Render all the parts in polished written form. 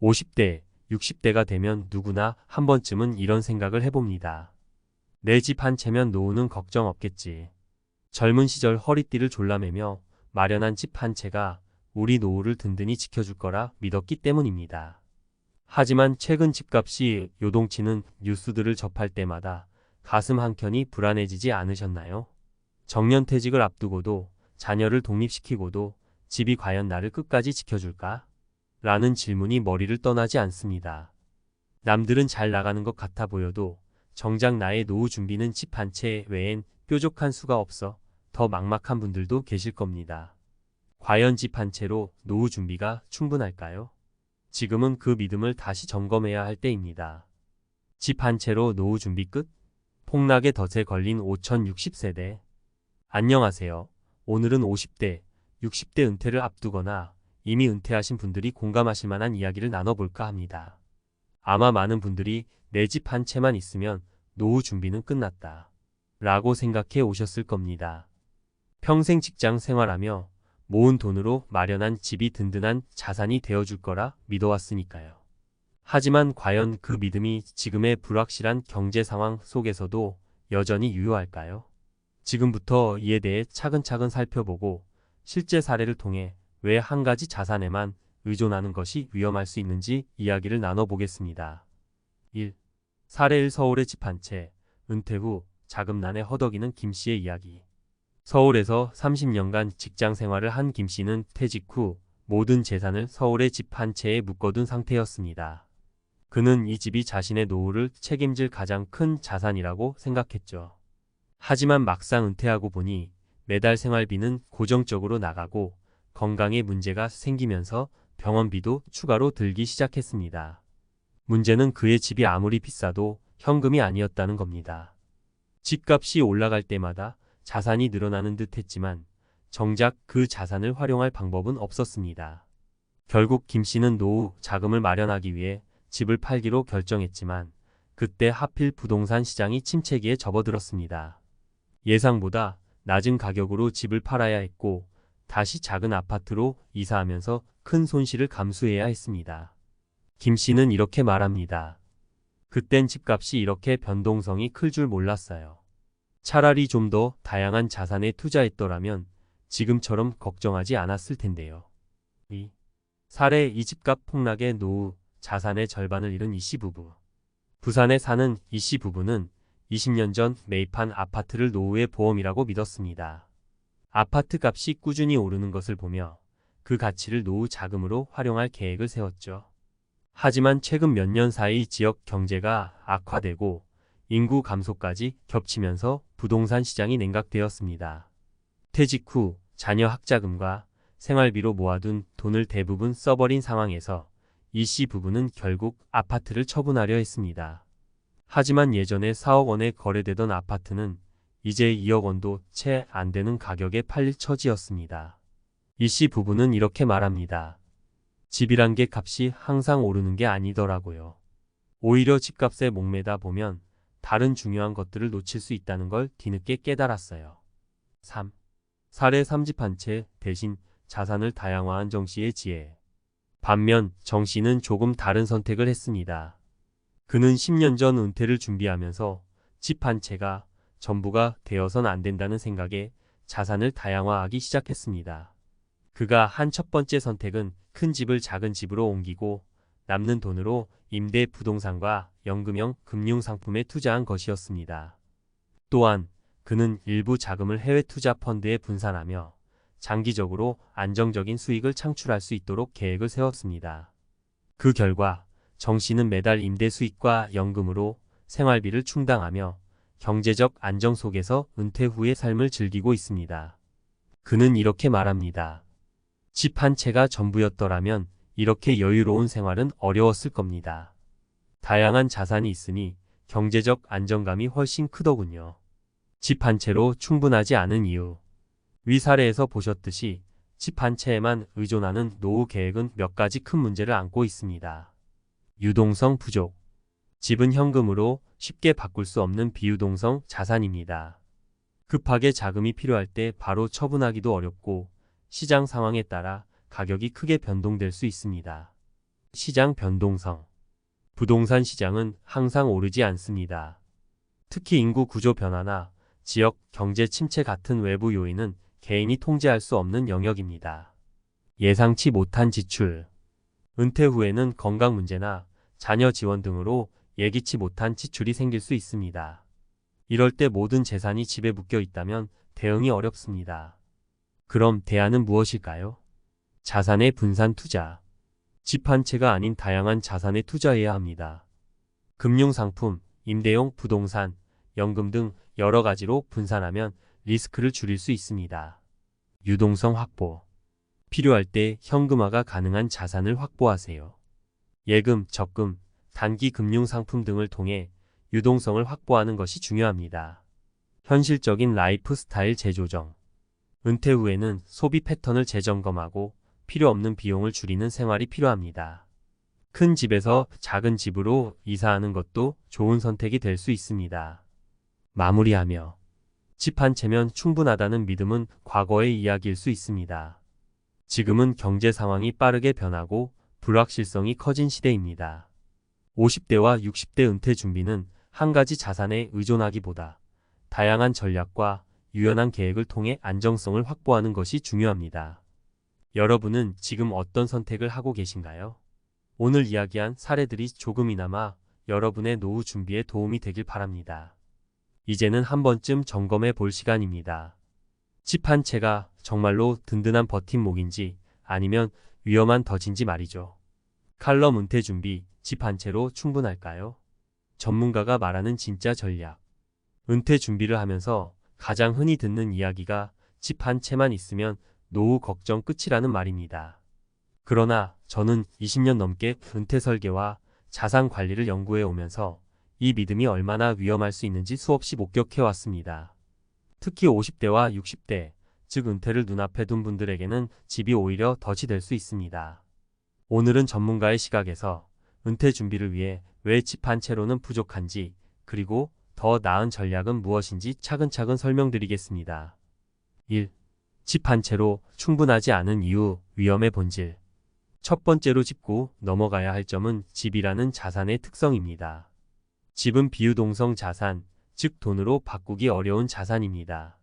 50대, 60대가 되면 누구나 한 번쯤은 이런 생각을 해봅니다. 내 집 한 채면 노후는 걱정 없겠지. 젊은 시절 허리띠를 졸라매며 마련한 집 한 채가 우리 노후를 든든히 지켜줄 거라 믿었기 때문입니다. 하지만 최근 집값이 요동치는 뉴스들을 접할 때마다 가슴 한켠이 불안해지지 않으셨나요? 정년퇴직을 앞두고도 자녀를 독립시키고도 집이 과연 나를 끝까지 지켜줄까? 라는 질문이 머리를 떠나지 않습니다. 남들은 잘 나가는 것 같아 보여도 정작 나의 노후 준비는 집 한 채 외엔 뾰족한 수가 없어 더 막막한 분들도 계실 겁니다. 과연 집 한 채로 노후 준비가 충분할까요? 지금은 그 믿음을 다시 점검해야 할 때입니다. 집 한 채로 노후 준비 끝? 폭락의 덫에 걸린 5060세대. 안녕하세요. 오늘은 50대, 60대 은퇴를 앞두거나 이미 은퇴하신 분들이 공감하실 만한 이야기를 나눠볼까 합니다. 아마 많은 분들이 내 집 한 채만 있으면 노후 준비는 끝났다 라고 생각해 오셨을 겁니다. 평생 직장 생활하며 모은 돈으로 마련한 집이 든든한 자산이 되어줄 거라 믿어왔으니까요. 하지만 과연 그 믿음이 지금의 불확실한 경제 상황 속에서도 여전히 유효할까요? 지금부터 이에 대해 차근차근 살펴보고 실제 사례를 통해 왜 한 가지 자산에만 의존하는 것이 위험할 수 있는지 이야기를 나눠보겠습니다. 1. 사례 1. 서울의 집 한 채, 은퇴 후 자금난에 허덕이는 김씨의 이야기. 서울에서 30년간 직장 생활을 한 김씨는 퇴직 후 모든 재산을 서울의 집 한 채에 묶어둔 상태였습니다. 그는 이 집이 자신의 노후를 책임질 가장 큰 자산이라고 생각했죠. 하지만 막상 은퇴하고 보니 매달 생활비는 고정적으로 나가고 건강에 문제가 생기면서 병원비도 추가로 들기 시작했습니다. 문제는 그의 집이 아무리 비싸도 현금이 아니었다는 겁니다. 집값이 올라갈 때마다 자산이 늘어나는 듯 했지만 정작 그 자산을 활용할 방법은 없었습니다. 결국 김씨는 노후 자금을 마련하기 위해 집을 팔기로 결정했지만 그때 하필 부동산 시장이 침체기에 접어들었습니다. 예상보다 낮은 가격으로 집을 팔아야 했고 다시 작은 아파트로 이사하면서 큰 손실을 감수해야 했습니다. 김씨는 이렇게 말합니다. 그땐 집값이 이렇게 변동성이 클 줄 몰랐어요. 차라리 좀 더 다양한 자산에 투자했더라면 지금처럼 걱정하지 않았을 텐데요. 2. 사례 2. 집값 폭락의 노후 자산의 절반을 잃은 이씨 부부. 부산에 사는 이씨 부부는 20년 전 매입한 아파트를 노후의 보험이라고 믿었습니다. 아파트 값이 꾸준히 오르는 것을 보며 그 가치를 노후 자금으로 활용할 계획을 세웠죠. 하지만 최근 몇 년 사이 지역 경제가 악화되고 인구 감소까지 겹치면서 부동산 시장이 냉각되었습니다. 퇴직 후 자녀 학자금과 생활비로 모아둔 돈을 대부분 써버린 상황에서 이씨 부부는 결국 아파트를 처분하려 했습니다. 하지만 예전에 4억 원에 거래되던 아파트는 이제 2억 원도 채 안 되는 가격에 팔릴 처지였습니다. 이씨 부부는 이렇게 말합니다. 집이란 게 값이 항상 오르는 게 아니더라고요. 오히려 집값에 목매다 보면 다른 중요한 것들을 놓칠 수 있다는 걸 뒤늦게 깨달았어요. 3. 사례 3집 한 채 대신 자산을 다양화한 정씨의 지혜. 반면 정씨는 조금 다른 선택을 했습니다. 그는 10년 전 은퇴를 준비하면서 집 한 채가 전부가 되어선 안 된다는 생각에 자산을 다양화하기 시작했습니다. 그가 한 첫 번째 선택은 큰 집을 작은 집으로 옮기고 남는 돈으로 임대 부동산과 연금형 금융상품에 투자한 것이었습니다. 또한 그는 일부 자금을 해외 투자 펀드에 분산하며 장기적으로 안정적인 수익을 창출할 수 있도록 계획을 세웠습니다. 그 결과 정 씨는 매달 임대 수익과 연금으로 생활비를 충당하며 경제적 안정 속에서 은퇴 후의 삶을 즐기고 있습니다. 그는 이렇게 말합니다. 집 한 채가 전부였더라면 이렇게 여유로운 생활은 어려웠을 겁니다. 다양한 자산이 있으니 경제적 안정감이 훨씬 크더군요. 집 한 채로 충분하지 않은 이유. 위 사례에서 보셨듯이 집 한 채에만 의존하는 노후 계획은 몇 가지 큰 문제를 안고 있습니다. 유동성 부족. 집은 현금으로 쉽게 바꿀 수 없는 비유동성 자산입니다. 급하게 자금이 필요할 때 바로 처분하기도 어렵고 시장 상황에 따라 가격이 크게 변동될 수 있습니다. 시장 변동성. 부동산 시장은 항상 오르지 않습니다. 특히 인구 구조 변화나 지역 경제 침체 같은 외부 요인은 개인이 통제할 수 없는 영역입니다. 예상치 못한 지출. 은퇴 후에는 건강 문제나 자녀 지원 등으로 예기치 못한 지출이 생길 수 있습니다. 이럴 때 모든 재산이 집에 묶여 있다면 대응이 어렵습니다. 그럼 대안은 무엇일까요? 자산의 분산 투자. 집 한 채가 아닌 다양한 자산에 투자해야 합니다. 금융상품, 임대용 부동산, 연금 등 여러 가지로 분산하면 리스크를 줄일 수 있습니다. 유동성 확보. 필요할 때 현금화가 가능한 자산을 확보하세요. 예금, 적금, 단기 금융상품 등을 통해 유동성을 확보하는 것이 중요합니다. 현실적인 라이프 스타일 재조정. 은퇴 후에는 소비 패턴을 재점검하고 필요 없는 비용을 줄이는 생활이 필요합니다. 큰 집에서 작은 집으로 이사하는 것도 좋은 선택이 될 수 있습니다. 마무리하며 집 한 채면 충분하다는 믿음은 과거의 이야기일 수 있습니다. 지금은 경제 상황이 빠르게 변하고 불확실성이 커진 시대입니다. 50대와 60대 은퇴 준비는 한 가지 자산에 의존하기보다 다양한 전략과 유연한 계획을 통해 안정성을 확보하는 것이 중요합니다. 여러분은 지금 어떤 선택을 하고 계신가요? 오늘 이야기한 사례들이 조금이나마 여러분의 노후 준비에 도움이 되길 바랍니다. 이제는 한 번쯤 점검해 볼 시간입니다. 집 한 채가 정말로 든든한 버팀목인지 아니면 위험한 덫인지 말이죠. 칼럼 은퇴 준비, 집 한 채로 충분할까요? 전문가가 말하는 진짜 전략. 은퇴 준비를 하면서 가장 흔히 듣는 이야기가 집 한 채만 있으면 노후 걱정 끝이라는 말입니다. 그러나 저는 20년 넘게 은퇴 설계와 자산 관리를 연구해 오면서 이 믿음이 얼마나 위험할 수 있는지 수없이 목격해 왔습니다. 특히 50대와 60대, 즉 은퇴를 눈앞에 둔 분들에게는 집이 오히려 덫이 될 수 있습니다. 오늘은 전문가의 시각에서 은퇴 준비를 위해 왜 집 한 채로는 부족한지, 그리고 더 나은 전략은 무엇인지 차근차근 설명드리겠습니다. 1. 집 한 채로 충분하지 않은 이유, 위험의 본질. 첫 번째로 짚고 넘어가야 할 점은 집이라는 자산의 특성입니다. 집은 비유동성 자산, 즉 돈으로 바꾸기 어려운 자산입니다.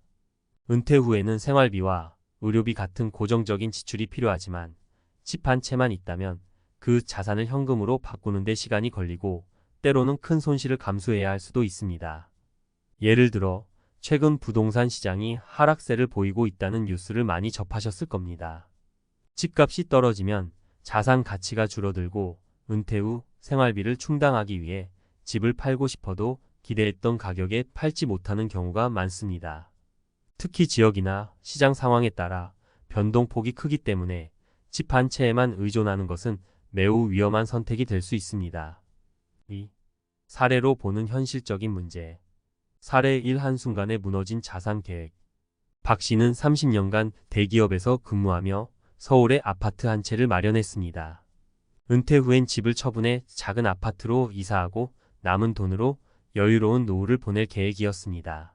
은퇴 후에는 생활비와 의료비 같은 고정적인 지출이 필요하지만 집 한 채만 있다면 그 자산을 현금으로 바꾸는 데 시간이 걸리고 때로는 큰 손실을 감수해야 할 수도 있습니다. 예를 들어 최근 부동산 시장이 하락세를 보이고 있다는 뉴스를 많이 접하셨을 겁니다. 집값이 떨어지면 자산 가치가 줄어들고 은퇴 후 생활비를 충당하기 위해 집을 팔고 싶어도 기대했던 가격에 팔지 못하는 경우가 많습니다. 특히 지역이나 시장 상황에 따라 변동폭이 크기 때문에 집 한 채에만 의존하는 것은 매우 위험한 선택이 될 수 있습니다. 2. 사례로 보는 현실적인 문제. 사례 1. 한순간에 무너진 자산 계획. 박 씨는 30년간 대기업에서 근무하며 서울에 아파트 한 채를 마련했습니다. 은퇴 후엔 집을 처분해 작은 아파트로 이사하고 남은 돈으로 여유로운 노후를 보낼 계획이었습니다.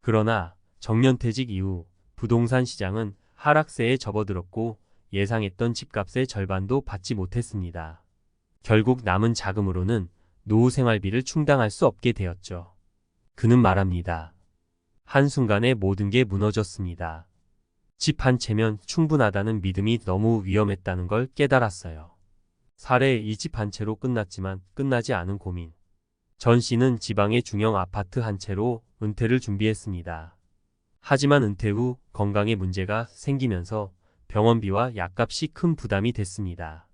그러나 정년퇴직 이후 부동산 시장은 하락세에 접어들었고 예상했던 집값의 절반도 받지 못했습니다. 결국 남은 자금으로는 노후 생활비를 충당할 수 없게 되었죠. 그는 말합니다. 한순간에 모든 게 무너졌습니다. 집 한 채면 충분하다는 믿음이 너무 위험했다는 걸 깨달았어요. 사례 이 집 한 채로 끝났지만 끝나지 않은 고민. 전 씨는 지방의 중형 아파트 한 채로 은퇴를 준비했습니다. 하지만 은퇴 후 건강에 문제가 생기면서 병원비와 약값이 큰 부담이 됐습니다.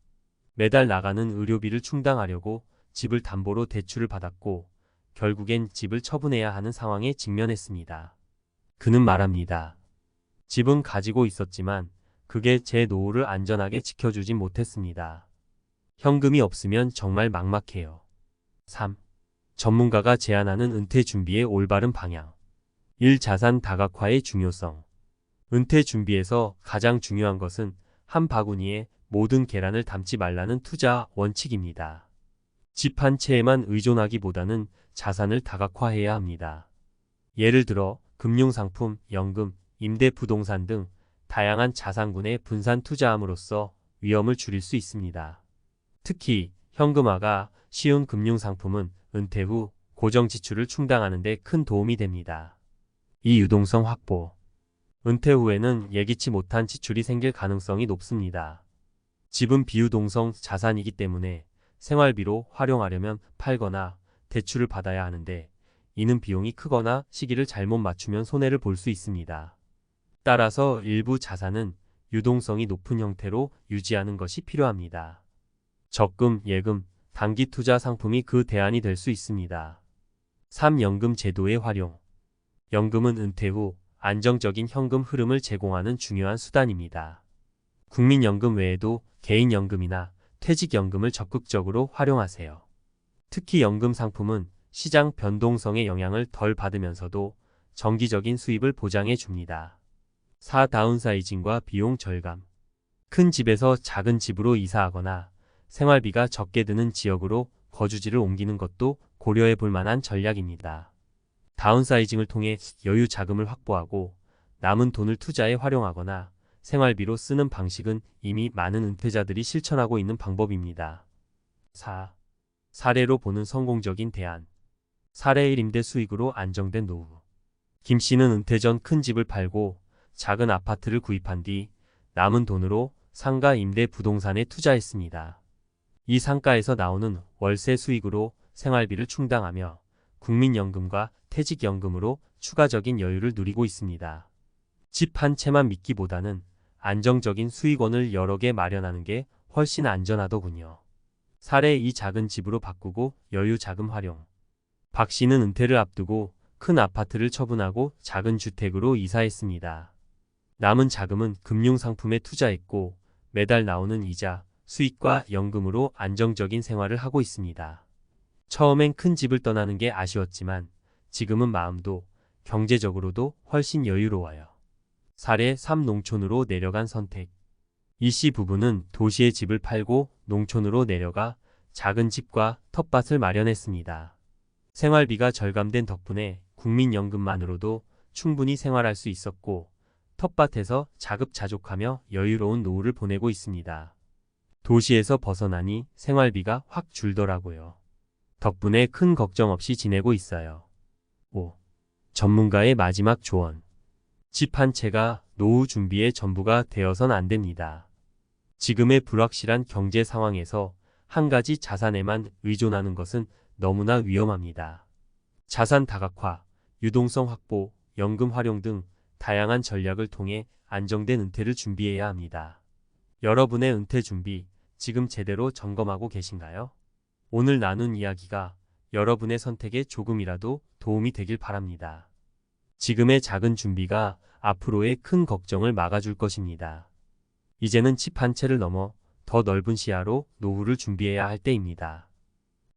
매달 나가는 의료비를 충당하려고 집을 담보로 대출을 받았고 결국엔 집을 처분해야 하는 상황에 직면했습니다. 그는 말합니다. 집은 가지고 있었지만 그게 제 노후를 안전하게 지켜주진 못했습니다. 현금이 없으면 정말 막막해요. 3. 전문가가 제안하는 은퇴 준비의 올바른 방향. 1. 자산 다각화의 중요성. 은퇴 준비에서 가장 중요한 것은 한 바구니에 모든 계란을 담지 말라는 투자 원칙입니다. 집 한 채에만 의존하기보다는 자산을 다각화해야 합니다. 예를 들어 금융상품, 연금, 임대 부동산 등 다양한 자산군에 분산 투자함으로써 위험을 줄일 수 있습니다. 특히 현금화가 쉬운 금융상품은 은퇴 후 고정 지출을 충당하는 데 큰 도움이 됩니다. 이 유동성 확보. 은퇴 후에는 예기치 못한 지출이 생길 가능성이 높습니다. 집은 비유동성 자산이기 때문에 생활비로 활용하려면 팔거나 대출을 받아야 하는데 이는 비용이 크거나 시기를 잘못 맞추면 손해를 볼 수 있습니다. 따라서 일부 자산은 유동성이 높은 형태로 유지하는 것이 필요합니다. 적금, 예금, 단기 투자 상품이 그 대안이 될 수 있습니다. 3. 연금 제도의 활용. 연금은 은퇴 후 안정적인 현금 흐름을 제공하는 중요한 수단입니다. 국민연금 외에도 개인연금이나 퇴직연금을 적극적으로 활용하세요. 특히 연금 상품은 시장 변동성의 영향을 덜 받으면서도 정기적인 수입을 보장해 줍니다. 4. 다운사이징과 비용 절감. 큰 집에서 작은 집으로 이사하거나 생활비가 적게 드는 지역으로 거주지를 옮기는 것도 고려해 볼 만한 전략입니다. 다운사이징을 통해 여유 자금을 확보하고 남은 돈을 투자에 활용하거나 생활비로 쓰는 방식은 이미 많은 은퇴자들이 실천하고 있는 방법입니다. 4. 사례로 보는 성공적인 대안. 사례 1. 임대 수익으로 안정된 노후. 김 씨는 은퇴 전 큰 집을 팔고 작은 아파트를 구입한 뒤 남은 돈으로 상가 임대 부동산에 투자했습니다. 이 상가에서 나오는 월세 수익으로 생활비를 충당하며 국민연금과 퇴직연금으로 추가적인 여유를 누리고 있습니다. 집 한 채만 믿기보다는 안정적인 수익원을 여러 개 마련하는 게 훨씬 안전하더군요. 사례 2. 작은 집으로 바꾸고 여유 자금 활용. 박 씨는 은퇴를 앞두고 큰 아파트를 처분하고 작은 주택으로 이사했습니다. 남은 자금은 금융상품에 투자했고 매달 나오는 이자, 수익과 연금으로 안정적인 생활을 하고 있습니다. 처음엔 큰 집을 떠나는 게 아쉬웠지만 지금은 마음도 경제적으로도 훨씬 여유로워요. 사례 3. 농촌으로 내려간 선택. 이 씨 부부는 도시의 집을 팔고 농촌으로 내려가 작은 집과 텃밭을 마련했습니다. 생활비가 절감된 덕분에 국민연금만으로도 충분히 생활할 수 있었고 텃밭에서 자급자족하며 여유로운 노후를 보내고 있습니다. 도시에서 벗어나니 생활비가 확 줄더라고요. 덕분에 큰 걱정 없이 지내고 있어요. 5. 전문가의 마지막 조언. 집 한 채가 노후 준비의 전부가 되어선 안 됩니다. 지금의 불확실한 경제 상황에서 한 가지 자산에만 의존하는 것은 너무나 위험합니다. 자산 다각화, 유동성 확보, 연금 활용 등 다양한 전략을 통해 안정된 은퇴를 준비해야 합니다. 여러분의 은퇴 준비, 지금 제대로 점검하고 계신가요? 오늘 나눈 이야기가 여러분의 선택에 조금이라도 도움이 되길 바랍니다. 지금의 작은 준비가 앞으로의 큰 걱정을 막아줄 것입니다. 이제는 집 한 채를 넘어 더 넓은 시야로 노후를 준비해야 할 때입니다.